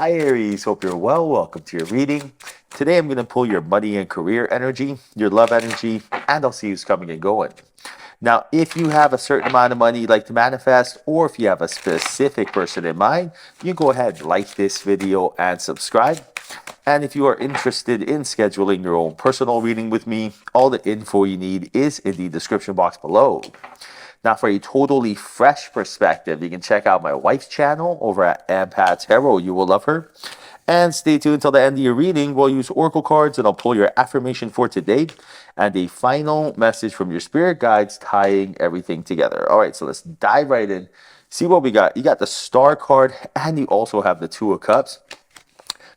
Hi Aries, hope you're well. Welcome to your reading. Today I'm going to pull your money and career energy, your love energy, and I'll see who's coming and going. Now, if you have a certain amount of money you'd like to manifest, or if you have a specific person in mind, you go ahead, like this video and subscribe. And if you are interested in scheduling your own personal reading with me, all the info you need is in the description box below. Now, for a totally fresh perspective, you can check out my wife's channel over at Ampat Tarot. You will love her. And stay tuned until the end of your reading. We'll use oracle cards and I'll pull your affirmation for today and a final message from your spirit guides tying everything together. All right, so let's dive right in. See what we got. You got the Star card and you also have the Two of Cups.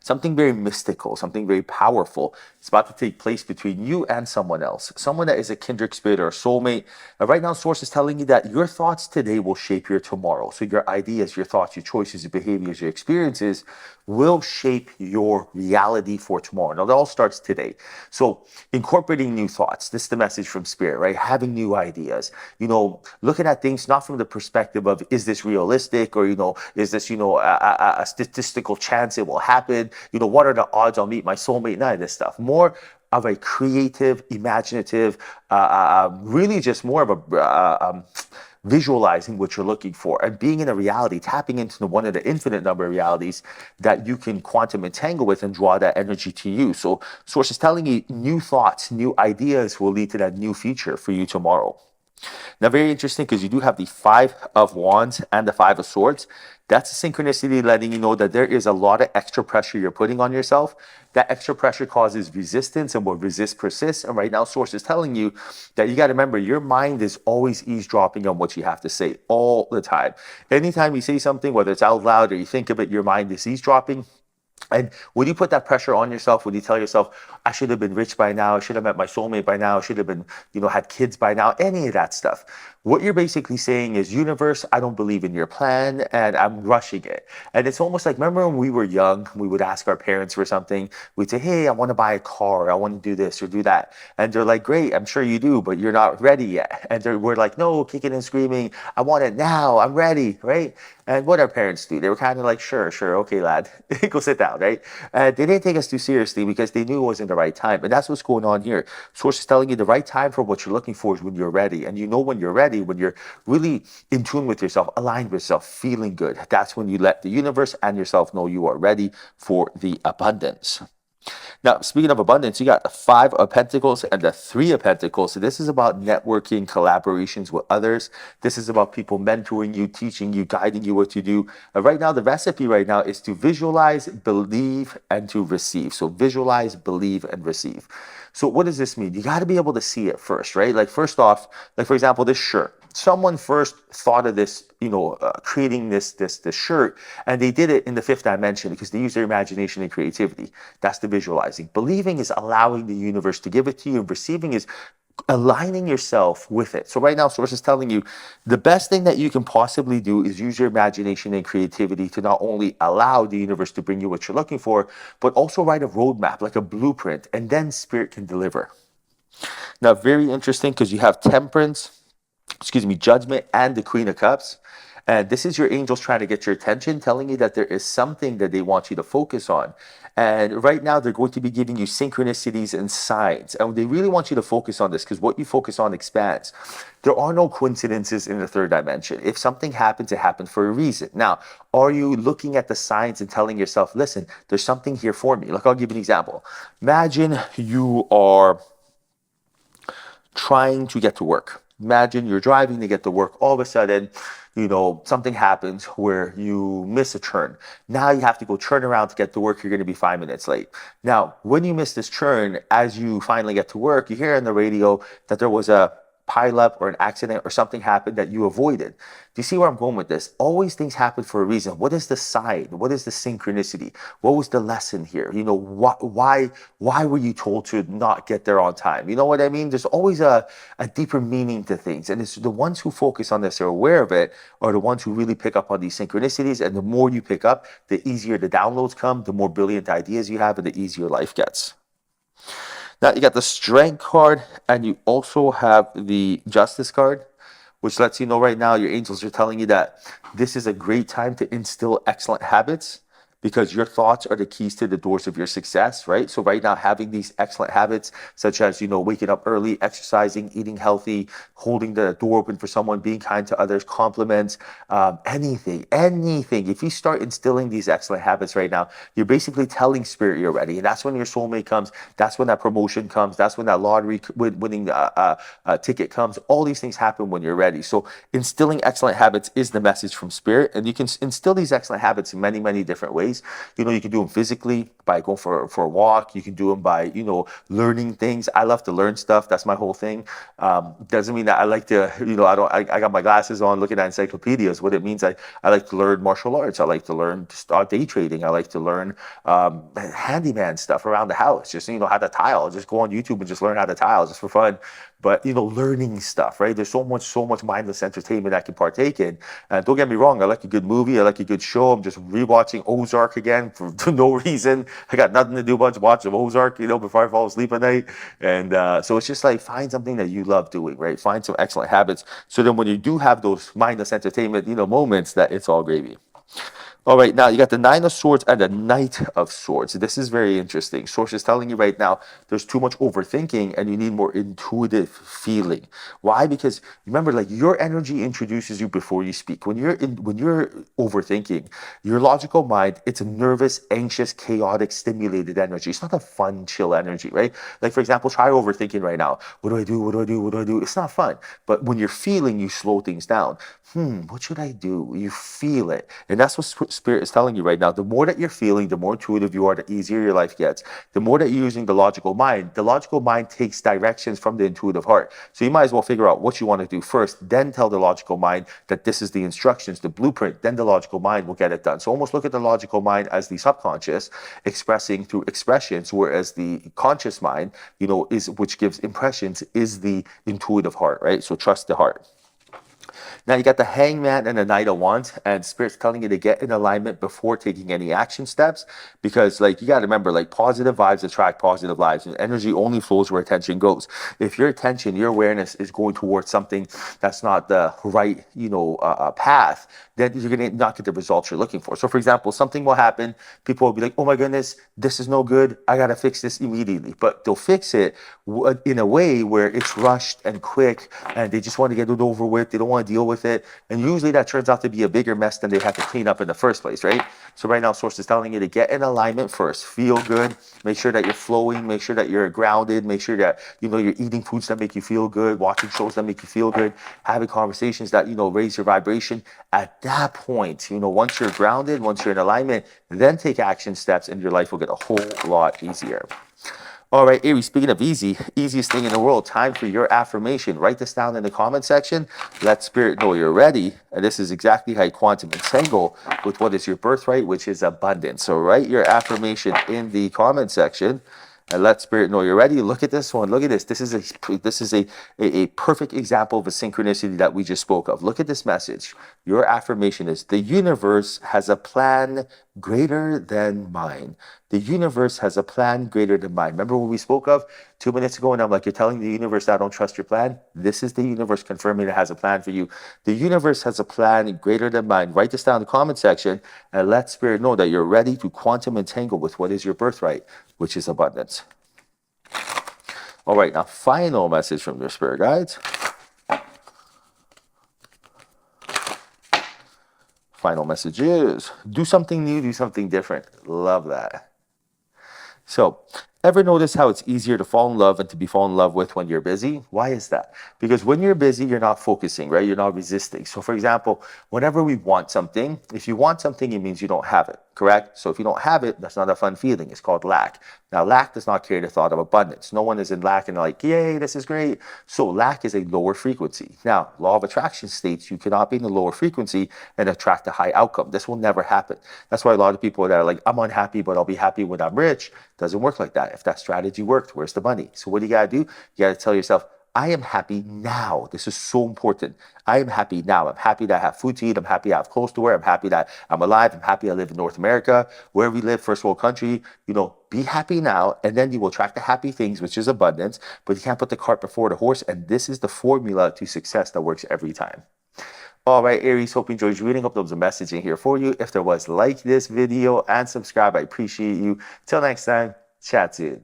Something very mystical, something very powerful. It's about to take place between you and someone else, someone that is a kindred spirit or a soulmate. And right now, Source is telling you that your thoughts today will shape your tomorrow. So your ideas, your thoughts, your choices, your behaviors, your experiences will shape your reality for tomorrow. Now, that all starts today. So incorporating new thoughts. This is the message from Spirit, right? Having new ideas. Looking at things not from the perspective of, is this realistic? Or, is this, a statistical chance it will happen? What are the odds I'll meet my soulmate? None of this stuff. More of a creative, imaginative, really just more of a visualizing what you're looking for and being in a reality, tapping into one of the infinite number of realities that you can quantum entangle with and draw that energy to you. So Source is telling you new thoughts, new ideas will lead to that new future for you tomorrow. Now, very interesting because you do have the Five of Wands and the Five of Swords. That's a synchronicity letting you know that there is a lot of extra pressure you're putting on yourself. That extra pressure causes resistance, and what resist persists. And right now, Source is telling you that you got to remember your mind is always eavesdropping on what you have to say all the time. Anytime you say something, whether it's out loud or you think of it, your mind is eavesdropping. And when you put that pressure on yourself, when you tell yourself, I should have been rich by now, I should have met my soulmate by now, I should have been, had kids by now, any of that stuff, what you're basically saying is, universe, I don't believe in your plan and I'm rushing it. And it's almost like, remember when we were young, we would ask our parents for something. We'd say, hey, I want to buy a car. I want to do this or do that. And they're like, great, I'm sure you do, but you're not ready yet. And we're like, no, kicking and screaming. I want it now. I'm ready, right? And what our parents do, they were kind of like, sure, okay, lad, go sit down, right? They didn't take us too seriously because they knew it wasn't the right time. And that's what's going on here. Source is telling you the right time for what you're looking for is when you're ready. And when you're ready, when you're really in tune with yourself, aligned with yourself, feeling good, that's when you let the universe and yourself know you are ready for the abundance. Now, speaking of abundance, you got the Five of Pentacles and the Three of Pentacles. So this is about networking, collaborations with others. This is about people mentoring you, teaching you, guiding you what to do. Right now, the recipe right now is to visualize, believe, and to receive. So visualize, believe, and receive. So what does this mean? You got to be able to see it first, right? Like first off, like for example, this shirt. Someone first thought of this, creating this shirt, and they did it in the fifth dimension because they use their imagination and creativity. That's the visualizing. Believing is allowing the universe to give it to you, and receiving is aligning yourself with it. So right now, Source is telling you the best thing that you can possibly do is use your imagination and creativity to not only allow the universe to bring you what you're looking for, but also write a roadmap, like a blueprint, and then Spirit can deliver. Now, very interesting because you have Temperance, Judgment, and the Queen of Cups. And this is your angels trying to get your attention, telling you that there is something that they want you to focus on. And right now, they're going to be giving you synchronicities and signs. And they really want you to focus on this because what you focus on expands. There are no coincidences in the third dimension. If something happens, it happened for a reason. Now, are you looking at the signs and telling yourself, listen, there's something here for me? Like, I'll give you an example. Imagine you are trying to get to work. Imagine you're driving to get to work. All of a sudden, something happens where you miss a turn. Now you have to go turn around to get to work. You're going to be 5 minutes late. Now, when you miss this turn, as you finally get to work, you hear on the radio that there was a pileup or an accident or something happened that you avoided. Do you see where I'm going with this? Always things happen for a reason. What is the sign? What is the synchronicity? What was the lesson here? Why were you told to not get there on time? You know what I mean? There's always a deeper meaning to things. And it's the ones who focus on this, are aware of it, are the ones who really pick up on these synchronicities. And the more you pick up, the easier the downloads come, the more brilliant ideas you have, and the easier life gets. Now you got the Strength card, and you also have the Justice card, which lets you know right now your angels are telling you that this is a great time to instill excellent habits, because your thoughts are the keys to the doors of your success, right? So right now, having these excellent habits, such as, waking up early, exercising, eating healthy, holding the door open for someone, being kind to others, compliments, anything. If you start instilling these excellent habits right now, you're basically telling spirit you're ready. And that's when your soulmate comes. That's when that promotion comes. That's when that lottery winning ticket comes. All these things happen when you're ready. So instilling excellent habits is the message from spirit. And you can instill these excellent habits in many, many different ways. You can do them physically by going for a walk. You can do them by, learning things. I love to learn stuff. That's my whole thing. Doesn't mean that I like to, I got my glasses on looking at encyclopedias. What it means, I like to learn martial arts. I like to learn day trading. I like to learn handyman stuff around the house. Just, how to tile. Just go on YouTube and just learn how to tile just for fun. But, learning stuff, right? There's so much mindless entertainment I can partake in. And don't get me wrong, I like a good movie. I like a good show. I'm just rewatching Ozark again for no reason. I got nothing to do but watch Ozark, before I fall asleep at night. And so it's just like, find something that you love doing, right? Find some excellent habits. So then when you do have those mindless entertainment, moments, that it's all gravy. All right, now you got the Nine of Swords and the Knight of Swords. This is very interesting. Source is telling you right now there's too much overthinking and you need more intuitive feeling. Why? Because remember, like, your energy introduces you before you speak. When you're overthinking, your logical mind, it's a nervous, anxious, chaotic, stimulated energy. It's not a fun, chill energy, right? Like, for example, try overthinking right now. What do I do? What do I do? What do I do? It's not fun. But when you're feeling, you slow things down. What should I do? You feel it. And that's what spirit is telling you right now. The more that you're feeling, the more intuitive you are, the easier your life gets. The more that you're using the logical mind takes directions from the intuitive heart. So you might as well figure out what you want to do first, then tell the logical mind that this is the instructions, the blueprint, then the logical mind will get it done. So almost look at the logical mind as the subconscious expressing through expressions, whereas the conscious mind, which gives impressions, is the intuitive heart, right? So trust the heart. Now you got the Hangman and the Knight of Wands, and Spirit's telling you to get in alignment before taking any action steps, because, like, you got to remember, like, positive vibes attract positive lives, and energy only flows where attention goes. If your attention, your awareness is going towards something that's not the right, path, then you're going to not get the results you're looking for. So, for example, something will happen. People will be like, oh my goodness, this is no good. I got to fix this immediately. But they'll fix it in a way where it's rushed and quick, and they just want to get it over with. They don't want to deal with it. And usually that turns out to be a bigger mess than they had to clean up in the first place, right? So right now, Source is telling you to get in alignment first. Feel good. Make sure that you're flowing. Make sure that you're grounded. Make sure that, you're eating foods that make you feel good, watching shows that make you feel good, having conversations that, raise your vibration. At that point, once you're grounded, once you're in alignment, then take action steps and your life will get a whole lot easier. All right, Aries, speaking of easiest thing in the world, time for your affirmation. Write this down in the comment section. Let Spirit know you're ready. And this is exactly how you quantum entangle with what is your birthright, which is abundance. So write your affirmation in the comment section and let Spirit know you're ready. Look at this one. Look at this. This is a perfect example of a synchronicity that we just spoke of. Look at this message. Your affirmation is: the universe has a plan greater than mine. The universe has a plan greater than mine. Remember what we spoke of 2 minutes ago? And I'm like, you're telling the universe I don't trust your plan? This is the universe confirming it has a plan for you. The universe has a plan greater than mine. Write this down in the comment section and let Spirit know that you're ready to quantum entangle with what is your birthright, which is abundance. All right, now final message from your spirit guides. Final message is: do something new, do something different. Love that. So, ever notice how it's easier to fall in love and to be fallen in love with when you're busy? Why is that? Because when you're busy, you're not focusing, right? You're not resisting. So, for example, whenever we want something, if you want something, it means you don't have it, correct? So if you don't have it, that's not a fun feeling. It's called lack. Now, lack does not carry the thought of abundance. No one is in lack and like, yay, this is great. So lack is a lower frequency. Now, law of attraction states you cannot be in the lower frequency and attract a high outcome. This will never happen. That's why a lot of people that are like, I'm unhappy, but I'll be happy when I'm rich. Doesn't work like that. If that strategy worked, where's the money? So what do you got to do? You got to tell yourself, I am happy now. This is so important. I am happy now. I'm happy that I have food to eat. I'm happy I have clothes to wear. I'm happy that I'm alive. I'm happy I live in North America, where we live, first world country. Be happy now, and then you will attract the happy things, which is abundance. But you can't put the cart before the horse. And this is the formula to success that works every time. All right, Aries, hope you enjoyed reading. Hope there was a message in here for you. If there was, like this video and subscribe. I appreciate you. Till next time, chat soon.